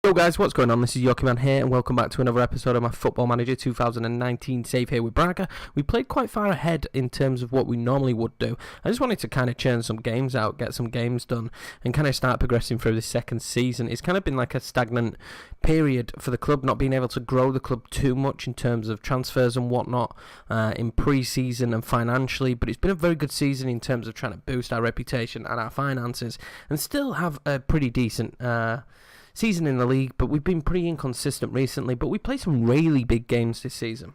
Yo guys, what's going on? This is Yokiman here and welcome back to another episode of my Football Manager 2019 save here with Braga. We played quite far ahead in terms of what we normally would do. I just wanted to kind of churn some games out, get some games done and kind of start progressing through this second season. It's kind of been like a stagnant period for the club, not being able to grow the club too much in terms of transfers and whatnot in pre-season and financially, but it's been a very good season in terms of trying to boost our reputation and our finances and still have a pretty decent season in the league, but we've been pretty inconsistent recently, but we played some really big games this season.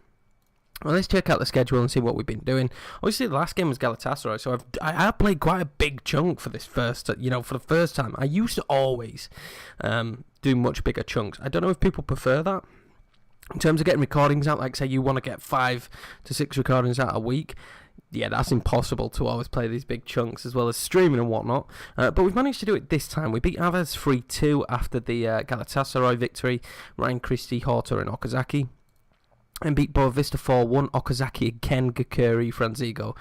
Well, let's check out the schedule and see what we've been doing. Obviously, the last game was Galatasaray, so I have played quite a big chunk for this first, for the first time. I used to always do much bigger chunks. I don't know if people prefer that. In terms of getting recordings out, like say you want to get 5 to 6 recordings out a week, yeah, that's impossible to always play these big chunks as well as streaming and whatnot. But we've managed to do it this time. We beat Aves 3-2 after the Galatasaray victory. Ryan Christie, Horta and Okazaki. And beat Boavista 4-1. Okazaki again, Gakuri, Franzigo.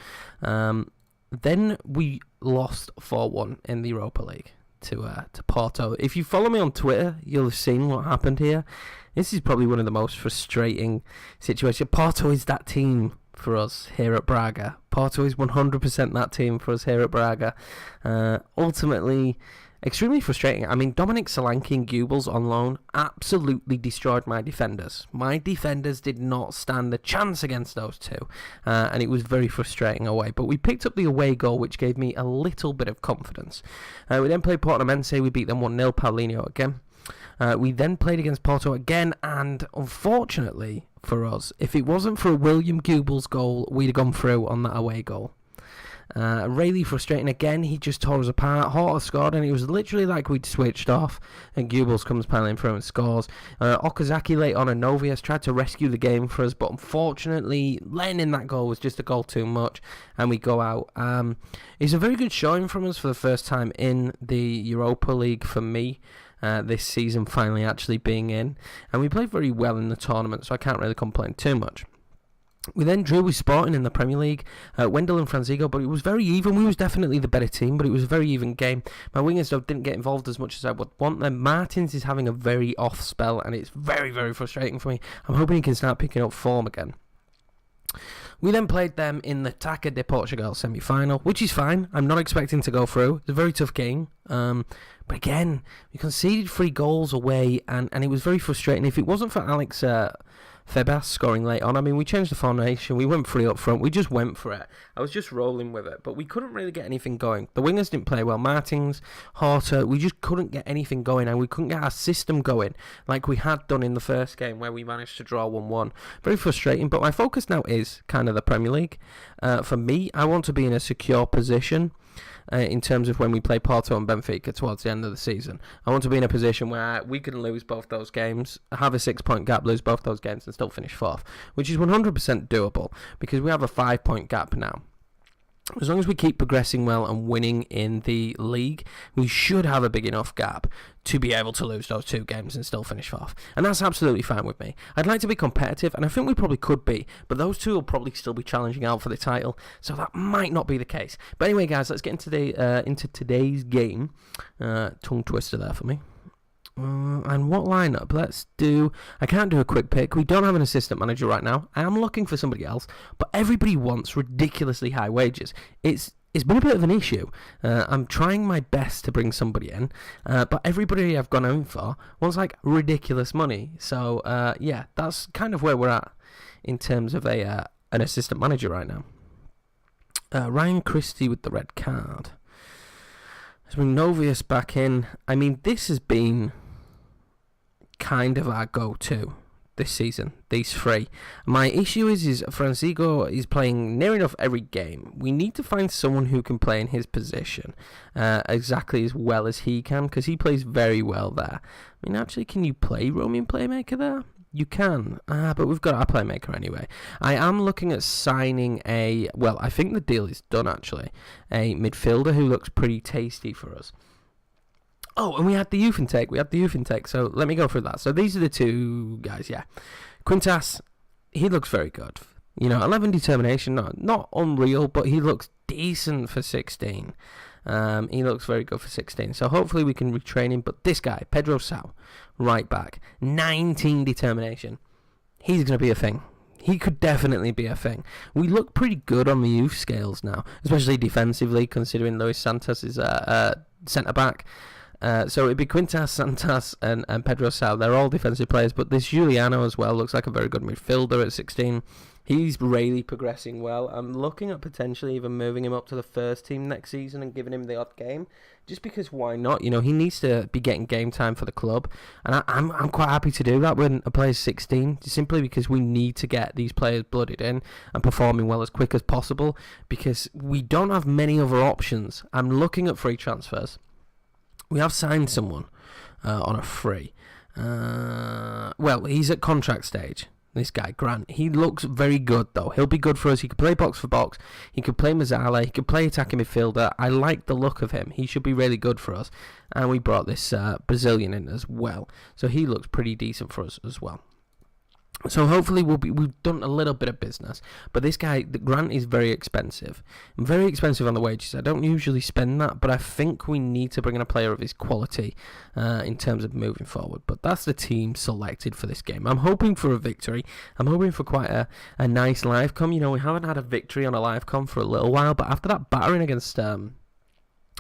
Then we lost 4-1 in the Europa League to Porto. If you follow me on Twitter, you'll have seen what happened here. This is probably one of the most frustrating situations. Porto is that team for us here at Braga. Porto is 100% that team for us here at Braga. Ultimately, extremely frustrating. I mean, Dominic Solanke and Goebbels on loan absolutely destroyed my defenders. My defenders did not stand a chance against those two, and it was very frustrating away. But we picked up the away goal, which gave me a little bit of confidence. We then played Portimonense. We beat them 1-0, Paulinho again. We then played against Porto again, and unfortunately for us, if it wasn't for a William Goebbels goal, we'd have gone through on that away goal. Really frustrating again. He just tore us apart. Horta scored, and it was literally like we'd switched off, and Goebbels comes piling through and scores. Okazaki late on, and Novias tried to rescue the game for us, but unfortunately, letting in that goal was just a goal too much, and we go out. It's a very good showing from us for the first time in the Europa League for me. This season finally actually being in, and we played very well in the tournament, so I can't really complain too much. We then drew with Sporting in the Premier League, Wendell and Franzigo, but it was very even. We was definitely the better team, but it was a very even game. My wingers though didn't get involved as much as I would want them. Martins is having a very off spell, and it's very, very frustrating for me. I'm hoping he can start picking up form again. We then played them in the Taça de Portugal semi-final, which is fine. I'm not expecting to go through. It's a very tough game. But again, we conceded 3 goals away, and it was very frustrating. If it wasn't for Alex Febas scoring late on, I mean, we changed the formation. We went 3 up front. We just went for it. I was just rolling with it, but we couldn't really get anything going. The wingers didn't play well. Martins, Horta, we just couldn't get anything going, and we couldn't get our system going like we had done in the first game where we managed to draw 1-1. Very frustrating, but my focus now is kind of the Premier League. For me, I want to be in a secure position. In terms of when we play Porto and Benfica towards the end of the season. I want to be in a position where we can lose both those games, have a 6-point gap, lose both those games and still finish 4th, which is 100% doable because we have a 5-point gap now. As long as we keep progressing well and winning in the league, we should have a big enough gap to be able to lose those 2 games and still finish 4th. And that's absolutely fine with me. I'd like to be competitive, and I think we probably could be, but those 2 will probably still be challenging out for the title, so that might not be the case. But anyway, guys, let's get into today's game. Tongue twister there for me. And what lineup? Let's do... I can't do a quick pick. We don't have an assistant manager right now. I am looking for somebody else, but everybody wants ridiculously high wages. It's been a bit of an issue. I'm trying my best to bring somebody in, but everybody I've gone in for wants like ridiculous money. So yeah, that's kind of where we're at in terms of an assistant manager right now. Ryan Christie with the red card. Let's bring Novias back in. I mean, this has been kind of our go-to this season, these 3. My issue is Franzigo is playing near enough every game. We need to find someone who can play in his position exactly as well as he can, because he plays very well there. I mean, actually, can you play Romanian Playmaker there? You can, but we've got our playmaker anyway. I am looking at signing I think the deal is done actually, a midfielder who looks pretty tasty for us. Oh, and we had the youth intake. So let me go through that. So these are the 2 guys, yeah. Quintas, he looks very good. 11 determination, not unreal, but he looks decent for 16. He looks very good for 16. So hopefully we can retrain him. But this guy, Pedro Sau, right back, 19 determination. He's going to be a thing. He could definitely be a thing. We look pretty good on the youth scales now, especially defensively, considering Luis Santos is centre-back. So it'd be Quintas, Santos, and Pedro Sau. They're all defensive players, but this Juliano as well looks like a very good midfielder at 16. He's really progressing well. I'm looking at potentially even moving him up to the first team next season and giving him the odd game, just because why not? You know, he needs to be getting game time for the club, and I'm quite happy to do that when a player's 16, simply because we need to get these players blooded in and performing well as quick as possible, because we don't have many other options. I'm looking at free transfers. We have signed someone on a free. Well, he's at contract stage. This guy, Grant. He looks very good, though. He'll be good for us. He could play box for box. He could play Mazzala. He could play attacking midfielder. I like the look of him. He should be really good for us. And we brought this Brazilian in as well. So he looks pretty decent for us as well. So hopefully we've done a little bit of business. But this guy, Grant, is very expensive. Very expensive on the wages. I don't usually spend that, but I think we need to bring in a player of his quality in terms of moving forward. But that's the team selected for this game. I'm hoping for a victory. I'm hoping for quite a nice live com. You know, we haven't had a victory on a live com for a little while, but after that battering against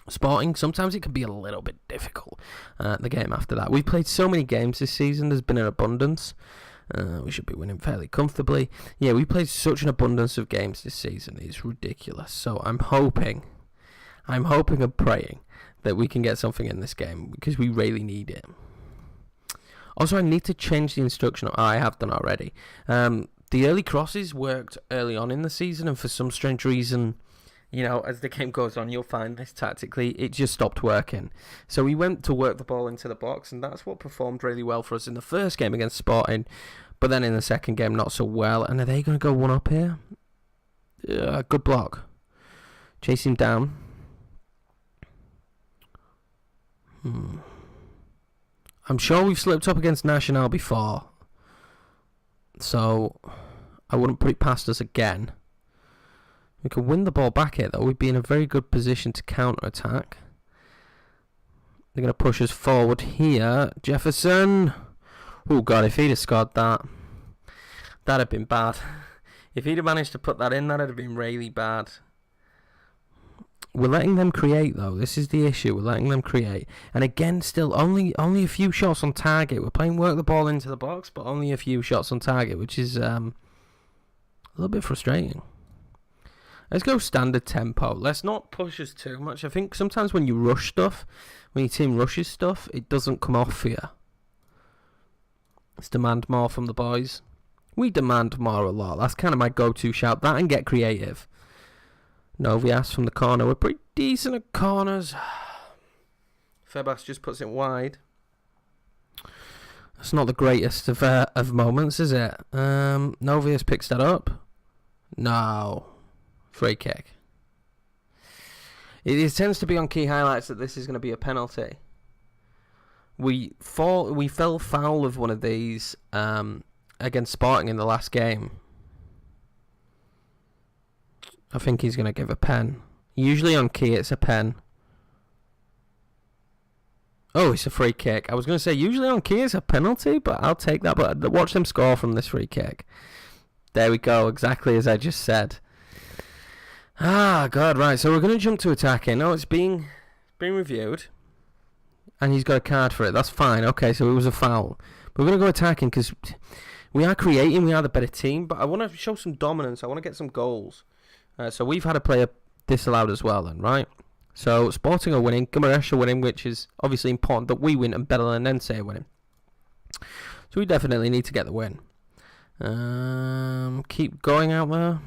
Sporting, sometimes it can be a little bit difficult, the game after that. We've played so many games this season. There's been an abundance. We should be winning fairly comfortably. Yeah, we played such an abundance of games this season. It's ridiculous. So I'm hoping and praying that we can get something in this game, because we really need it. Also, I need to change the instruction. I have done already. The early crosses worked early on in the season, and for some strange reason, you know, as the game goes on, you'll find this tactically, it just stopped working. So we went to work the ball into the box, and that's what performed really well for us in the first game against Sporting. But then in the second game, not so well. And are they going to go one up here? Good block. Chase him down. I'm sure we've slipped up against Nacional before. So I wouldn't put it past us again. We could win the ball back here, though. We'd be in a very good position to counter-attack. They're going to push us forward here. Jefferson. Oh, God, if he'd have scored that, that'd have been bad. If he'd have managed to put that in, that'd have been really bad. We're letting them create, though. This is the issue. We're letting them create. And again, still, only a few shots on target. We're playing work the ball into the box, but only a few shots on target, which is a little bit frustrating. Let's go standard tempo. Let's not push us too much. I think sometimes when you rush stuff, when your team rushes stuff, it doesn't come off for you. Let's demand more from the boys. We demand more a lot. That's kind of my go-to shout. That and get creative. Novias from the corner. We're pretty decent at corners. Febas just puts it wide. That's not the greatest of moments, is it? Novias picks that up. No. Free kick. It tends to be on key highlights that this is going to be a penalty. We fell foul of one of these against Sporting in the last game. I think he's going to give a pen. Usually on key it's a pen. Oh, it's a free kick. I was going to say usually on key it's a penalty, but I'll take that. But watch them score from this free kick. There we go, exactly as I just said. Ah, God, right. So we're going to jump to attacking. No, it's being reviewed. And he's got a card for it. That's fine. Okay, so it was a foul. But we're going to go attacking because we are creating. We are the better team. But I want to show some dominance. I want to get some goals. So we've had a player disallowed as well then, right? So Sporting are winning. Guimaraes are winning, which is obviously important that we win, and Belenense are winning. So we definitely need to get the win. Keep going out there.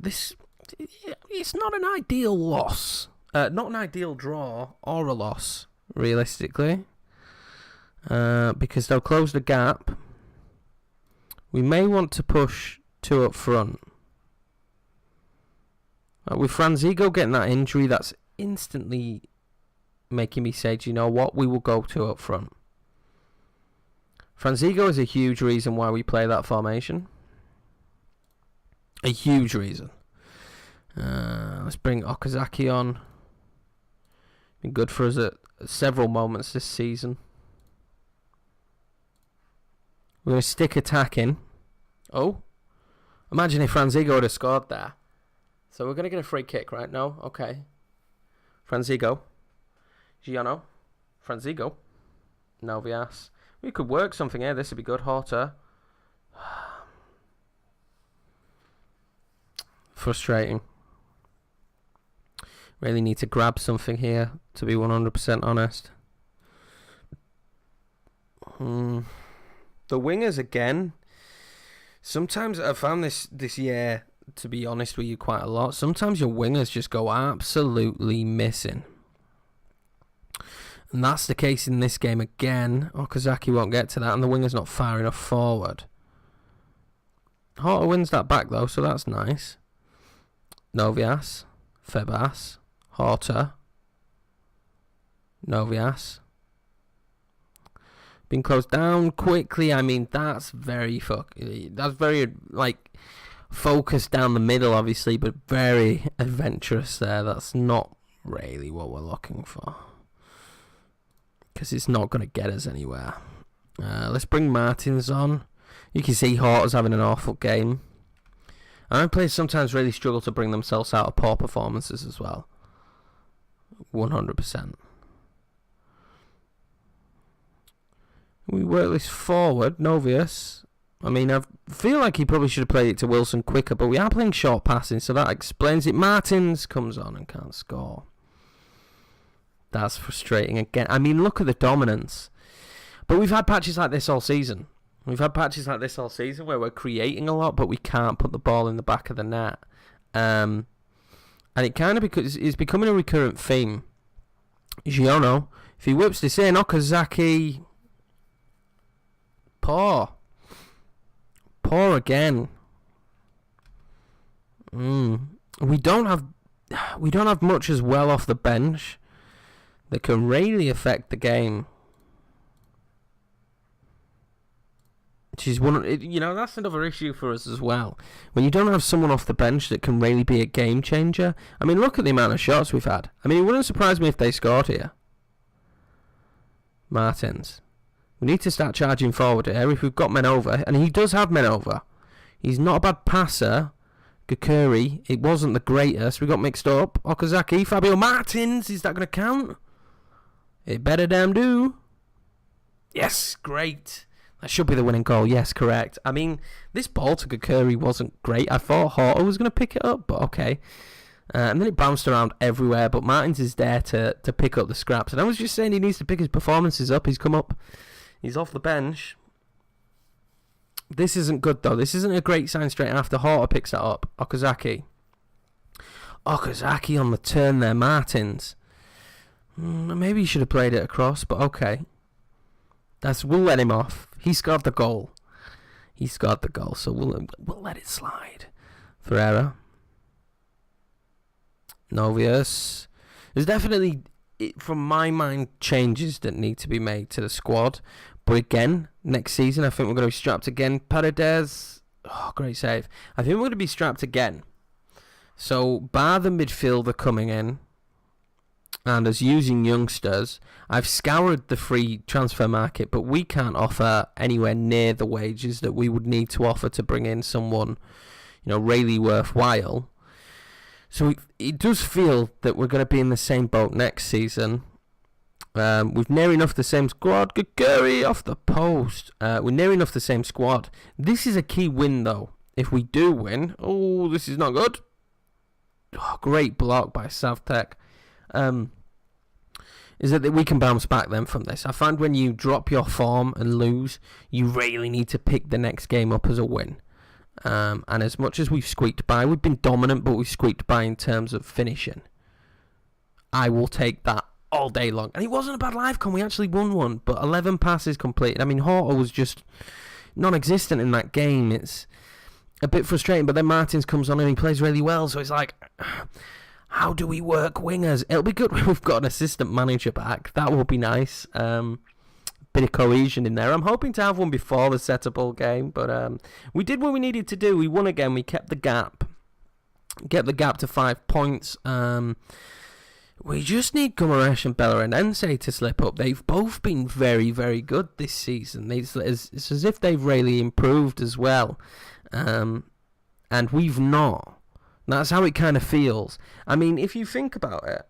It's not an ideal loss. Not an ideal draw or a loss, realistically. Because they'll close the gap. We may want to push two up front. With Franzigo getting that injury, that's instantly making me say, do you know what? We will go two up front. Franzigo is a huge reason why we play that formation. A huge reason. Let's bring Okazaki on. Been good for us at several moments this season. We're going to stick attacking. Oh. Imagine if Franzigo would have scored there. So we're going to get a free kick, right? No? Okay. Franzigo. Giano. Franzigo. Novias. We could work something here. This would be good. Horta. Frustrating. Really need to grab something here, to be 100% honest. The wingers again. Sometimes I found this year, to be honest with you, quite a lot. Sometimes your wingers just go absolutely missing. And that's the case in this game again. Okazaki won't get to that, and the winger's not far enough forward. Horta wins that back though, so that's nice. Novias. Febas. Horta. Novias. Being closed down quickly. I mean, that's very focused down the middle, obviously, but very adventurous there. That's not really what we're looking for, because it's not going to get us anywhere. Let's bring Martins on. You can see Horta's having an awful game. And players sometimes really struggle to bring themselves out of poor performances as well. 100%. We work this forward. Novius. I mean, I feel like he probably should have played it to Wilson quicker, but we are playing short passing, so that explains it. Martins comes on and can't score. That's frustrating again. I mean, look at the dominance. But we've had patches like this all season. Where we're creating a lot, but we can't put the ball in the back of the net. And it kind of it's becoming a recurrent theme. Giano, if he whips this in, Okazaki... Poor again. We don't have much as well off the bench that can really affect the game. Which is that's another issue for us as well. When you don't have someone off the bench that can really be a game changer. I mean, look at the amount of shots we've had. I mean, it wouldn't surprise me if they scored here. Martins. We need to start charging forward here if we've got men over. And he does have men over. He's not a bad passer. Gakuri, it wasn't the greatest. We got mixed up. Okazaki, Fabio Martins. Is that going to count? It better damn do. Yes, great. That should be the winning goal. Yes, correct. I mean, this ball to Gakuri wasn't great. I thought Horta was going to pick it up, but okay. And then it bounced around everywhere. But Martins is there to pick up the scraps. And I was just saying he needs to pick his performances up. He's come up. He's off the bench. This isn't good, though. This isn't a great sign straight after. Horta picks that up. Okazaki on the turn there. Martins. Maybe he should have played it across, but okay. We'll let him off. He scored the goal. So we'll let it slide. Ferreira. Novius. There's definitely, from my mind, changes that need to be made to the squad. But again, next season, I think we're going to be strapped again. Paredes. Oh, great save. I think we're going to be strapped again. So, bar the midfielder coming in, and as using youngsters, I've scoured the free transfer market, but we can't offer anywhere near the wages that we would need to offer to bring in someone, really worthwhile. So it does feel that we're going to be in the same boat next season. We've near enough the same squad. Gakuri off the post. We're near enough the same squad. This is a key win, though. If we do win, this is not good. Oh, great block by Savtek. Is that we can bounce back then from this. I find when you drop your form and lose, you really need to pick the next game up as a win. And as much as we've squeaked by, we've been dominant, but we've squeaked by in terms of finishing. I will take that all day long. And it wasn't a bad live con. We actually won one, but 11 passes completed. I mean, Horta was just non-existent in that game. It's a bit frustrating, but then Martins comes on and he plays really well, so it's like, how do we work wingers? It'll be good when we've got an assistant manager back. That will be nice. Bit of cohesion in there. I'm hoping to have one before the setup game, but we did what we needed to do. We won again. We kept the gap. get the gap to 5 points. We just need Guimaraes and Bellarenense to slip up. They've both been very, very good this season. It's as if they've really improved as well. And we've not. That's how it kind of feels. I mean, if you think about it,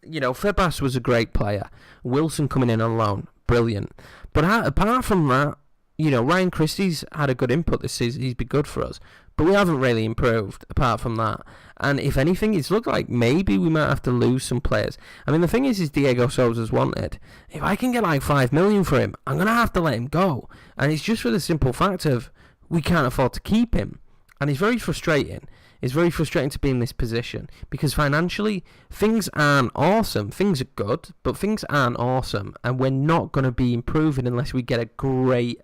Febas was a great player. Wilson coming in on loan, brilliant. But apart from that, Ryan Christie's had a good input this season. He's been good for us. But we haven't really improved apart from that. And if anything, it's looked like maybe we might have to lose some players. I mean, the thing is Diego Sousa's wanted. If I can get like 5 million for him, I'm going to have to let him go. And it's just for the simple fact of we can't afford to keep him. And it's very frustrating. It's very frustrating to be in this position because financially, things aren't awesome. Things are good, but things aren't awesome. And we're not going to be improving unless we get a great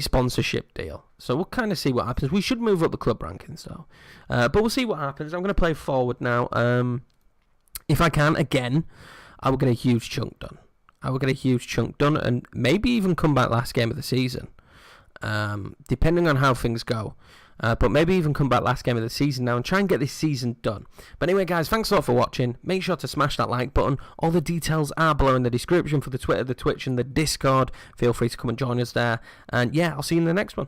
sponsorship deal. So we'll kind of see what happens. We should move up the club rankings, though. But we'll see what happens. I'm going to play forward now. If I can, again, I will get a huge chunk done. And maybe even come back last game of the season, depending on how things go. But maybe even come back last game of the season now and try and get this season done. But anyway, guys, thanks a lot for watching. Make sure to smash that like button. All the details are below in the description for the Twitter, the Twitch, and the Discord. Feel free to come and join us there. And yeah, I'll see you in the next one.